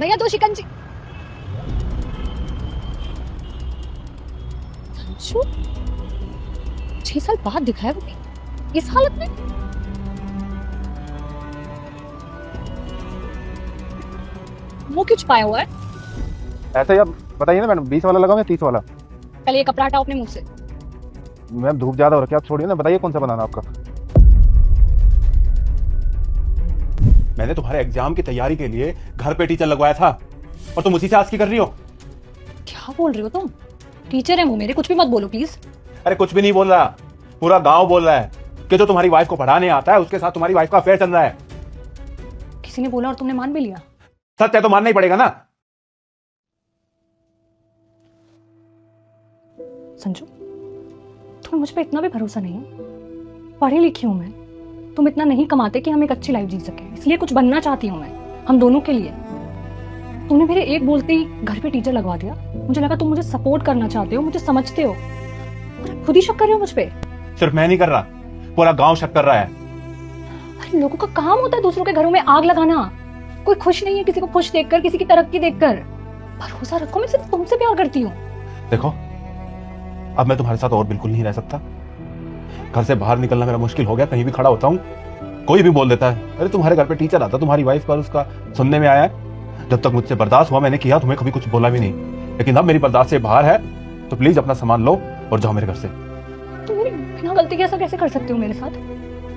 भैया दो शिकंजी। संशु 6 साल बाद दिखा है वो भी इस हालत में। वो क्यों छुपाया हुआ है? ऐसे ही अब बताइए ना मैडम, 20 वाला लगाऊं या 30 वाला? पहले ये कपड़ा हटाओ अपने मुंह से। मैम धूप ज्यादा हो रखी है, आप छोड़िए ना, बताइए कौन सा बनाना आपका। मैंने तुम्हारे एग्जाम की तैयारी के लिए घर पे टीचर लगवाया था और तुम उसी से आस्की कर रही हो। क्या बोल रही हो तुम? टीचर है वो मेरे, कुछ भी मत बोलो प्लीज। अरे कुछ भी नहीं बोल रहा, पूरा गांव बोल रहा है कि जो तुम्हारी वाइफ को पढ़ाने आता है उसके साथ तुम्हारी वाइफ का अफेयर चल रहा है। किसी ने बोला और तुमने मान भी लिया? सच है तो मानना ही पड़ेगा ना। संजू तुम्हें मुझ पे इतना भी भरोसा नहीं है? पढ़ी लिखी हूं मैं, तुम इतना नहीं कमाते कि हम एक अच्छी लाइफ जी सके, इसलिए कुछ बनना चाहती हूँ मैं हम दोनों के लिए। तुमने मेरे एक बोलते ही घर पे टीचर लगवा दिया। मुझे लगा तुम मुझे सपोर्ट करना चाहते हो, मुझे समझते हो, और खुद ही शक कर रहे हो मुझ पे। सिर्फ मैं नहीं कर रहा, पूरा गांव शक कर रहा है। अरे लोगों का काम होता है दूसरों के घरों में आग लगाना। कोई खुश नहीं है किसी को खुश देखकर, किसी की तरक्की देखकर। भरोसा रखो, मैं सिर्फ तुमसे प्यार करती हूँ। देखो अब मैं तुम्हारे साथ और बिल्कुल नहीं रह सकता। घर से बाहर निकलना मेरा मुश्किल हो गया, कहीं भी खड़ा होता हूँ कोई भी बोल देता है अरे तुम्हारे घर पे टीचर आता, तुम्हारी वाइफ पर उसका सुनने में आया है। जब तक मुझसे बर्दाश्त हुआ मैंने किया, तुम्हें कभी कुछ बोला भी नहीं, लेकिन अब मेरी बर्दाश्त से बाहर है तो प्लीज अपना सामान लो और जाओ मेरे घर से। तुम मेरी बिना गलती के ऐसा कैसे कर सकते हो मेरे साथ?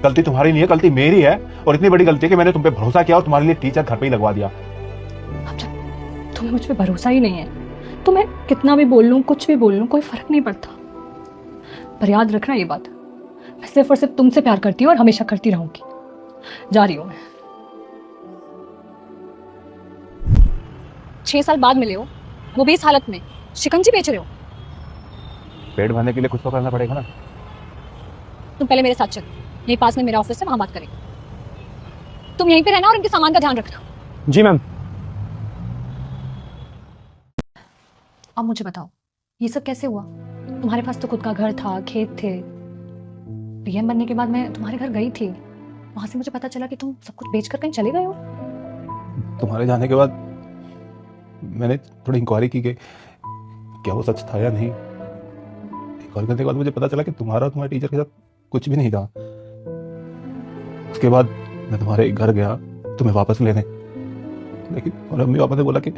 गलती तुम्हारी नहीं है, गलती मेरी है, और इतनी बड़ी गलती है कि मैंने तुम पे भरोसा किया और तुम्हारे लिए टीचर घर पे ही लगवा दिया। अब जब तुम्हें मुझ पे भरोसा ही नहीं है तो मैं कितना भी बोल लूं, कुछ भी बोल लूं, कोई फर्क नहीं पड़ता। पर याद रखना ये बात, मैं सिर्फ और सिर्फ तुमसे प्यार करती हूँ और हमेशा करती रहूंगी। जा रही हूँ मैं। 6 साल बाद मिले हो, वो भी इस हालत में, शिकंजी बेच रहे हो। पेट भरने के लिए कुछ तो करना पड़ेगा ना। तुम पहले मेरे साथ चलो, यहीं पास में मेरा ऑफिस है, वहां बात करेंगे। तुम यहीं पे रहना और इनके सामान का ध्यान रखना। जी मैम। अब मुझे बताओ ये सब कैसे हुआ? तुम्हारे पास तो खुद का घर था, खेत थे। पीएम बनने के बाद मैं तुम्हारे घर गई थी, वहां से मुझे पता चला कि तुम सब कुछ बेचकर कहीं चले गए हो। तुम्हारे जाने के बाद मैंने थोड़ी इंक्वायरी की कि क्या वो सच था या नहीं। इंक्वायरी करने के बाद मुझे पता चला कि तुम्हारा तुम्हारे टीचर के साथ कुछ भी नहीं था। उसके बाद मैं तुम्हारे घर गया तुम्हें वापस लेने, लेकिन तुम्हारे मम्मी पापा ने बोला कि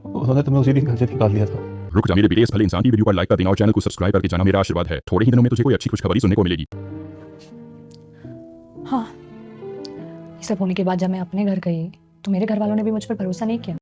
उन्होंने तुम्हें उसी दिन घर से निकाल दिया था। रुक जा मेरे बेटे, इस भले इंसान की वीडियो पर लाइक कर देना और चैनल को सब्सक्राइब करके जाना मेरा आशीर्वाद है। थोड़े ही दिनों में तुझे कोई अच्छी खुशखबरी सुनने को मिलेगी। हाँ, ये सब होने के बाद जब मैं अपने घर गई तो मेरे घर वालों ने भी मुझ पर भरोसा नहीं किया।